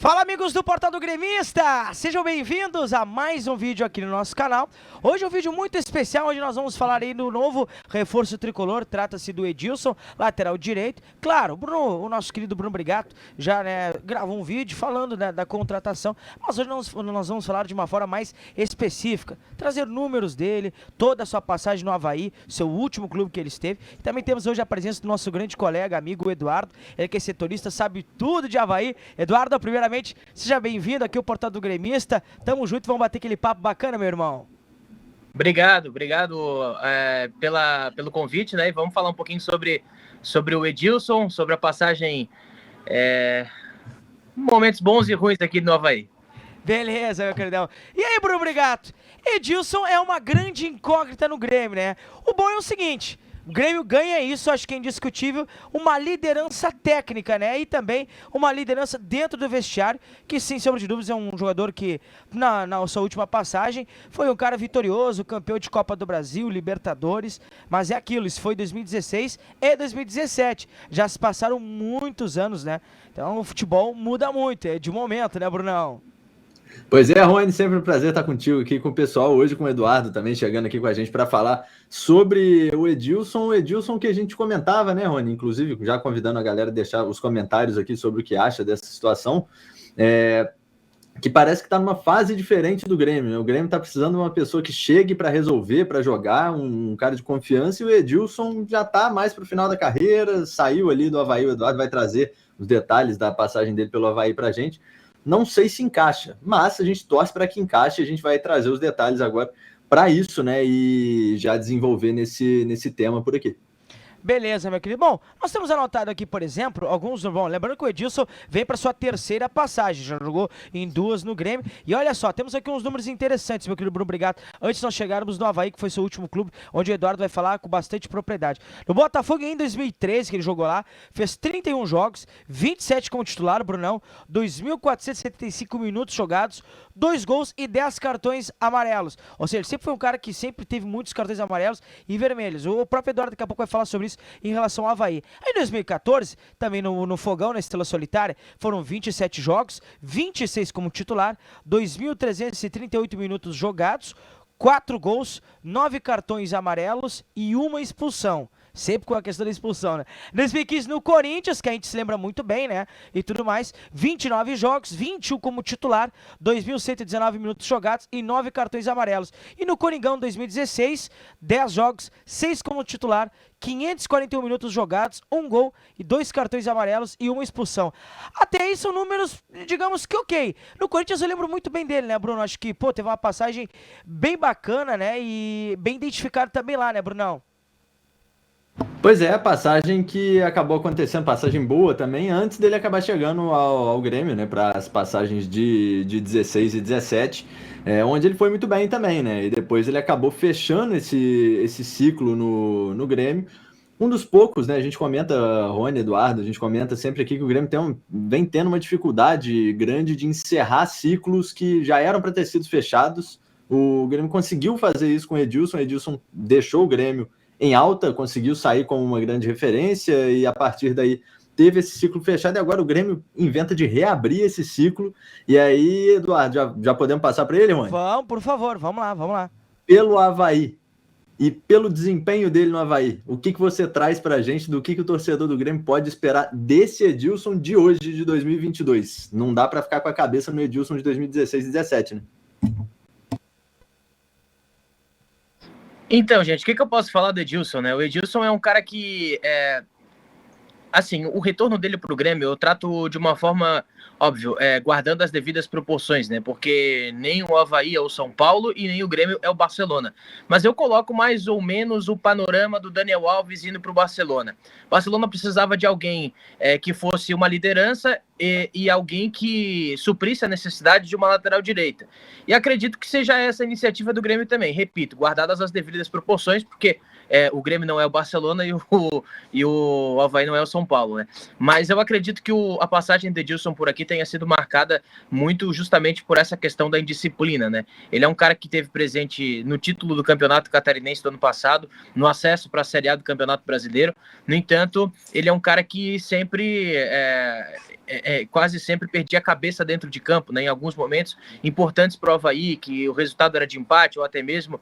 Fala, amigos do Portal do Gremista! Sejam bem-vindos a mais um vídeo aqui no nosso canal. Hoje é um vídeo muito especial, onde nós vamos falar aí do novo reforço tricolor. Trata-se do Edilson, lateral direito. Claro, o nosso querido Bruno Brigato já gravou um vídeo falando da contratação, mas hoje nós vamos falar de uma forma mais específica, trazer números dele, toda a sua passagem no Avaí, seu último clube que ele esteve. E também temos hoje a presença do nosso grande colega, amigo Eduardo, ele que é setorista, sabe tudo de Avaí. Eduardo, primeiramente, seja bem-vindo aqui ao Portal do Gremista. Tamo junto, vamos bater aquele papo bacana, meu irmão. Obrigado pelo convite, né? E vamos falar um pouquinho sobre o Edilson, sobre a passagem, momentos bons e ruins aqui no Avaí. Beleza, meu queridão. E aí, Bruno Brigato? Edilson é uma grande incógnita no Grêmio, né? O bom é o seguinte: o Grêmio ganha isso, acho que é indiscutível, uma liderança técnica, né? E também uma liderança dentro do vestiário, que sem sombra de dúvidas é um jogador que, na sua última passagem, foi um cara vitorioso, campeão de Copa do Brasil, Libertadores, mas é aquilo, isso foi 2016 e 2017. Já se passaram muitos anos, né? Então o futebol muda muito, é de momento, né, Brunão? Pois é, Rony, sempre um prazer estar contigo aqui com o pessoal, hoje com o Eduardo também chegando aqui com a gente para falar sobre o Edilson que a gente comentava, né, Rony? Inclusive, já convidando a galera a deixar os comentários aqui sobre o que acha dessa situação, que parece que está numa fase diferente do Grêmio, né? O Grêmio está precisando de uma pessoa que chegue para resolver, para jogar, um cara de confiança, e o Edilson já está mais para o final da carreira, saiu ali do Avaí, o Eduardo vai trazer os detalhes da passagem dele pelo Avaí para a gente. Não sei se encaixa, mas a gente torce para que encaixe e a gente vai trazer os detalhes agora para isso, né? E já desenvolver nesse tema por aqui. Beleza, meu querido. Bom, nós temos anotado aqui, por exemplo, alguns... Bom, lembrando que o Edilson vem para sua terceira passagem, já jogou em 2 no Grêmio. E olha só, temos aqui uns números interessantes, meu querido Bruno Brigato, antes de nós chegarmos no Avaí, que foi seu último clube, onde o Eduardo vai falar com bastante propriedade. No Botafogo, em 2013, que ele jogou lá, fez 31 jogos, 27 como titular, Brunão, 2.475 minutos jogados, 2 gols e 10 cartões amarelos. Ou seja, ele sempre foi um cara que sempre teve muitos cartões amarelos e vermelhos. O próprio Eduardo daqui a pouco vai falar sobre isso em relação ao Avaí. Aí em 2014, também no Fogão, na Estrela Solitária, foram 27 jogos, 26 como titular, 2.338 minutos jogados, 4 gols, 9 cartões amarelos e 1 expulsão. Sempre com a questão da expulsão, né? 2015 no Corinthians, que a gente se lembra muito bem, né? E tudo mais. 29 jogos, 21 como titular, 2.119 minutos jogados e 9 cartões amarelos. E no Coringão 2016, 10 jogos, 6 como titular, 541 minutos jogados, 1 gol e 2 cartões amarelos e 1 expulsão. Até aí são números, digamos que ok. No Corinthians eu lembro muito bem dele, né, Bruno? Acho que, teve uma passagem bem bacana, né? E bem identificado também lá, né, Brunão? Pois é, a passagem que acabou acontecendo, passagem boa também, antes dele acabar chegando ao Grêmio, né, para as passagens de 16 e 17, onde ele foi muito bem também, né, e depois ele acabou fechando esse ciclo no Grêmio. Um dos poucos, né, a gente comenta, Rony, Eduardo, a gente comenta sempre aqui que o Grêmio vem tendo uma dificuldade grande de encerrar ciclos que já eram para ter sido fechados. O Grêmio conseguiu fazer isso com o Edilson deixou o Grêmio em alta, conseguiu sair como uma grande referência e a partir daí teve esse ciclo fechado e agora o Grêmio inventa de reabrir esse ciclo. E aí, Eduardo, já podemos passar para ele, mãe? Vamos, por favor, vamos lá. Pelo Avaí e pelo desempenho dele no Avaí, o que você traz para a gente do que o torcedor do Grêmio pode esperar desse Edilson de hoje, de 2022? Não dá para ficar com a cabeça no Edilson de 2016 e 2017, né? Então, gente, o que eu posso falar do Edilson, né? O Edilson é um cara que, assim, o retorno dele pro Grêmio eu trato de uma forma, óbvio, guardando as devidas proporções, né? Porque nem o Avaí é o São Paulo e nem o Grêmio é o Barcelona. Mas eu coloco mais ou menos o panorama do Daniel Alves indo pro Barcelona. O Barcelona precisava de alguém que fosse uma liderança e alguém que suprisse a necessidade de uma lateral direita. E acredito que seja essa a iniciativa do Grêmio também. Repito, guardadas as devidas proporções, porque o Grêmio não é o Barcelona e o Avaí não é o São Paulo, né? Mas eu acredito que a passagem de Edilson por aqui tenha sido marcada muito justamente por essa questão da indisciplina, né? Ele é um cara que esteve presente no título do Campeonato Catarinense do ano passado, no acesso para a Série A do Campeonato Brasileiro. No entanto, ele é um cara que sempre quase sempre perdia a cabeça dentro de campo, né? Em alguns momentos importantes para o Avaí, que o resultado era de empate, ou até mesmo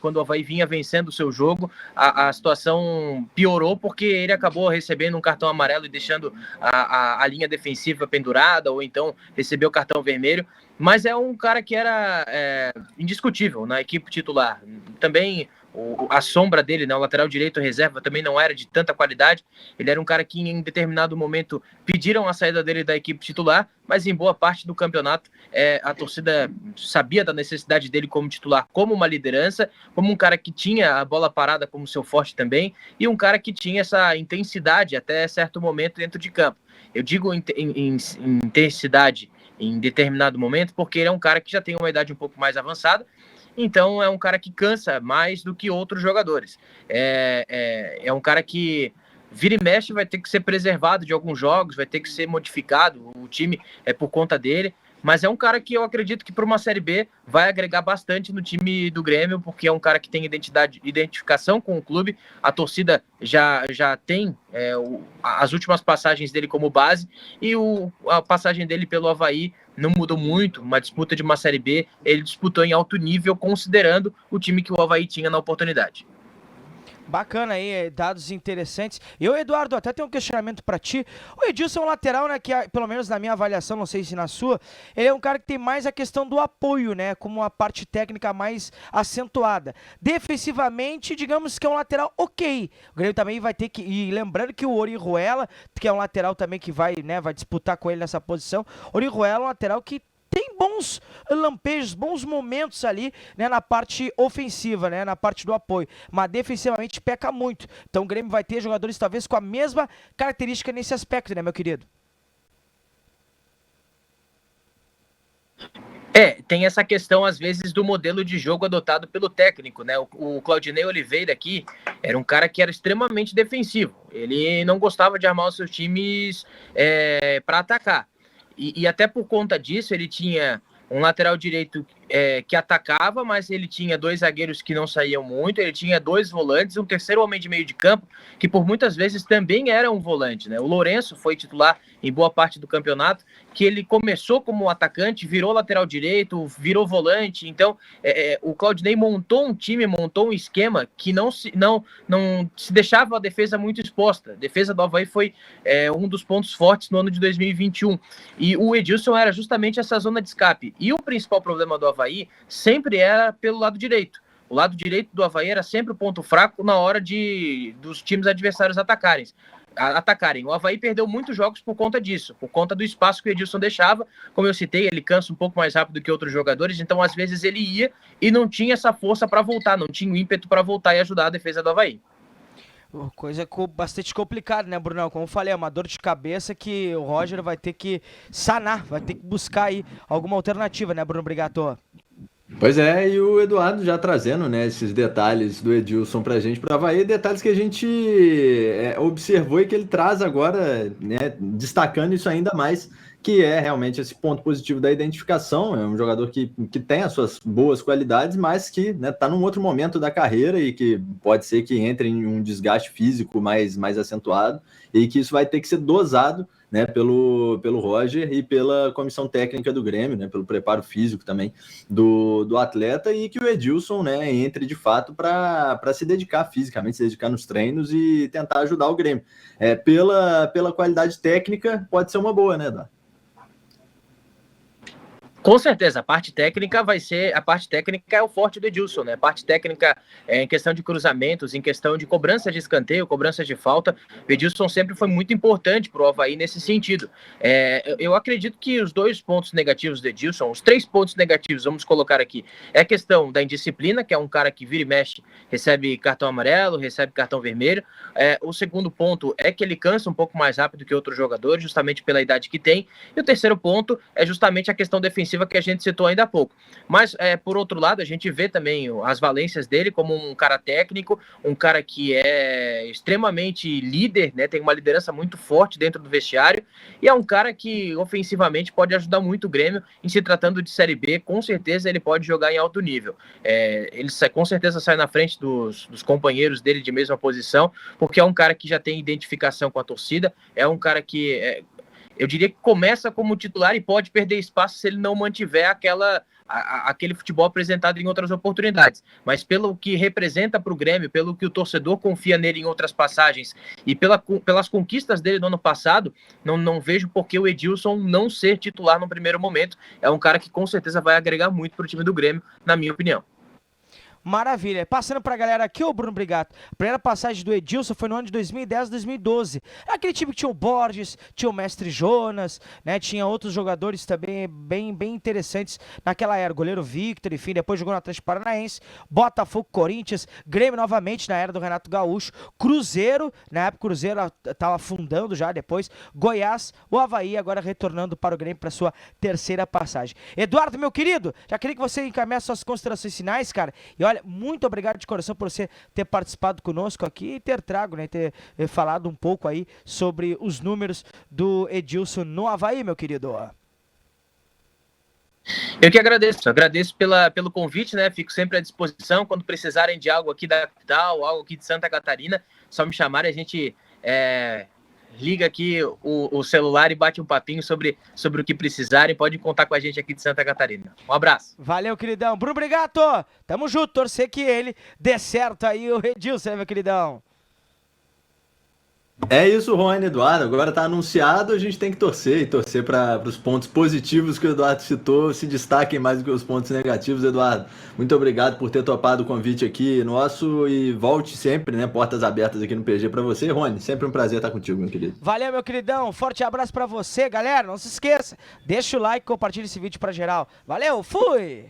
quando o Avaí vinha vencendo o seu jogo, a situação piorou porque ele acabou recebendo um cartão amarelo e deixando a linha defensiva pendurada, ou então recebeu o cartão vermelho. Mas é um cara que era indiscutível na equipe titular. Também a sombra dele, né, o lateral direito reserva, também não era de tanta qualidade. Ele era um cara que em determinado momento pediram a saída dele da equipe titular, mas em boa parte do campeonato a torcida sabia da necessidade dele como titular, como uma liderança, como um cara que tinha a bola parada como seu forte também, e um cara que tinha essa intensidade até certo momento dentro de campo. Eu digo intensidade em determinado momento porque ele é um cara que já tem uma idade um pouco mais avançada. Então é um cara que cansa mais do que outros jogadores. É um cara que vira e mexe, vai ter que ser preservado de alguns jogos, vai ter que ser modificado, o time é por conta dele. Mas é um cara que eu acredito que para uma Série B vai agregar bastante no time do Grêmio, porque é um cara que tem identificação com o clube. A torcida já tem as últimas passagens dele como base, e a passagem dele pelo Avaí não mudou muito. Uma disputa de uma Série B, ele disputou em alto nível, considerando o time que o Avaí tinha na oportunidade. Bacana aí, dados interessantes. Eu, Eduardo, até tenho um questionamento pra ti. O Edilson é um lateral, né, que pelo menos na minha avaliação, não sei se na sua, ele é um cara que tem mais a questão do apoio, né, como a parte técnica mais acentuada. Defensivamente, digamos que é um lateral ok. O Grêmio também vai ter que, e lembrando que o Orihuela, que é um lateral também que vai disputar com ele nessa posição, Orihuela é um lateral que tem bons lampejos, bons momentos ali, né, na parte ofensiva, né, na parte do apoio, mas defensivamente peca muito. Então o Grêmio vai ter jogadores talvez com a mesma característica nesse aspecto, né, meu querido? Tem essa questão, às vezes, do modelo de jogo adotado pelo técnico, né? O Claudinei Oliveira aqui era um cara que era extremamente defensivo. Ele não gostava de armar os seus times para atacar. E até por conta disso, ele tinha um lateral direito que atacava, mas ele tinha 2 zagueiros que não saíam muito, ele tinha 2 volantes, um terceiro homem de meio de campo, que por muitas vezes também era um volante, né? O Lourenço foi titular em boa parte do campeonato, que ele começou como atacante, virou lateral direito, virou volante. Então, o Claudinei montou um time, montou um esquema que não se deixava a defesa muito exposta. A defesa do Avaí foi um dos pontos fortes no ano de 2021. E o Edilson era justamente essa zona de escape. E o principal problema do Avaí sempre era pelo lado direito. O lado direito do Avaí era sempre o ponto fraco na hora dos times adversários atacarem. O Avaí perdeu muitos jogos por conta disso, por conta do espaço que o Edilson deixava. Como eu citei, ele cansa um pouco mais rápido que outros jogadores, então às vezes ele ia e não tinha essa força para voltar, não tinha o ímpeto para voltar e ajudar a defesa do Avaí. Coisa bastante complicada, né, Brunão? Como eu falei, é uma dor de cabeça que o Roger vai ter que sanar, vai ter que buscar aí alguma alternativa, né, Bruno Brigatô? Pois é, e o Eduardo já trazendo, né, esses detalhes do Edilson pra gente, para Avaí, detalhes que a gente observou e que ele traz agora, né, destacando isso ainda mais, que é realmente esse ponto positivo da identificação. É um jogador que tem as suas boas qualidades, mas que, né, tá num outro momento da carreira e que pode ser que entre em um desgaste físico mais acentuado, e que isso vai ter que ser dosado, né, pelo Roger e pela comissão técnica do Grêmio, né, pelo preparo físico também do atleta, e que o Edilson, né, entre de fato para se dedicar fisicamente, se dedicar nos treinos e tentar ajudar o Grêmio. Pela qualidade técnica, pode ser uma boa, né, Dá? Com certeza, a parte técnica é o forte do Edilson, né? A parte técnica em questão de cruzamentos, em questão de cobrança de escanteio, cobrança de falta, o Edilson sempre foi muito importante para o Avaí nesse sentido. Eu acredito que os 2 pontos negativos do Edilson, os 3 pontos negativos, vamos colocar aqui, é a questão da indisciplina, que é um cara que vira e mexe, recebe cartão amarelo, recebe cartão vermelho. O segundo ponto é que ele cansa um pouco mais rápido que outros jogadores, justamente pela idade que tem. E o terceiro ponto é justamente a questão defensiva que a gente citou ainda há pouco. Mas, por outro lado, a gente vê também as valências dele como um cara técnico, um cara que é extremamente líder, né, tem uma liderança muito forte dentro do vestiário, e é um cara que ofensivamente pode ajudar muito o Grêmio em se tratando de Série B. Com certeza ele pode jogar em alto nível. Ele com certeza sai na frente dos companheiros dele de mesma posição, porque é um cara que já tem identificação com a torcida, é um cara que eu diria que começa como titular e pode perder espaço se ele não mantiver aquele futebol apresentado em outras oportunidades. Mas pelo que representa para o Grêmio, pelo que o torcedor confia nele em outras passagens e pelas conquistas dele no ano passado, não vejo por que o Edilson não ser titular no primeiro momento. É um cara que com certeza vai agregar muito para o time do Grêmio, na minha opinião. Maravilha. Passando pra galera aqui, ô Bruno Brigato. A primeira passagem do Edilson foi no ano de 2010, 2012. É aquele time que tinha o Borges, tinha o Mestre Jonas, né? Tinha outros jogadores também bem interessantes naquela era. Goleiro Victor, enfim, depois jogou no Atlético Paranaense, Botafogo, Corinthians, Grêmio novamente na era do Renato Gaúcho, Cruzeiro, na época o Cruzeiro tava afundando já depois, Goiás, o Avaí agora retornando para o Grêmio para sua terceira passagem. Eduardo, meu querido, já queria que você encaminhasse suas considerações finais, cara. E olha, muito obrigado de coração por você ter participado conosco aqui e ter trago, né, ter falado um pouco aí sobre os números do Edilson no Avaí, meu querido. Eu que agradeço pelo convite, né? Fico sempre à disposição quando precisarem de algo aqui da capital, algo aqui de Santa Catarina, só me chamarem, a gente liga aqui o celular e bate um papinho sobre o que precisarem. Pode contar com a gente aqui de Santa Catarina. Um abraço. Valeu, queridão. Bruno Brigato, tamo junto. Torcer que ele dê certo aí o Edilson, né, meu queridão? É isso, Rony, Eduardo. Agora tá anunciado, a gente tem que torcer e torcer para os pontos positivos que o Eduardo citou se destaquem mais do que os pontos negativos. Eduardo, muito obrigado por ter topado o convite aqui nosso e volte sempre, né? Portas abertas aqui no PG para você. Rony, sempre um prazer estar contigo, meu querido. Valeu, meu queridão. Forte abraço para você, galera. Não se esqueça, deixa o like, compartilha esse vídeo para geral. Valeu, fui!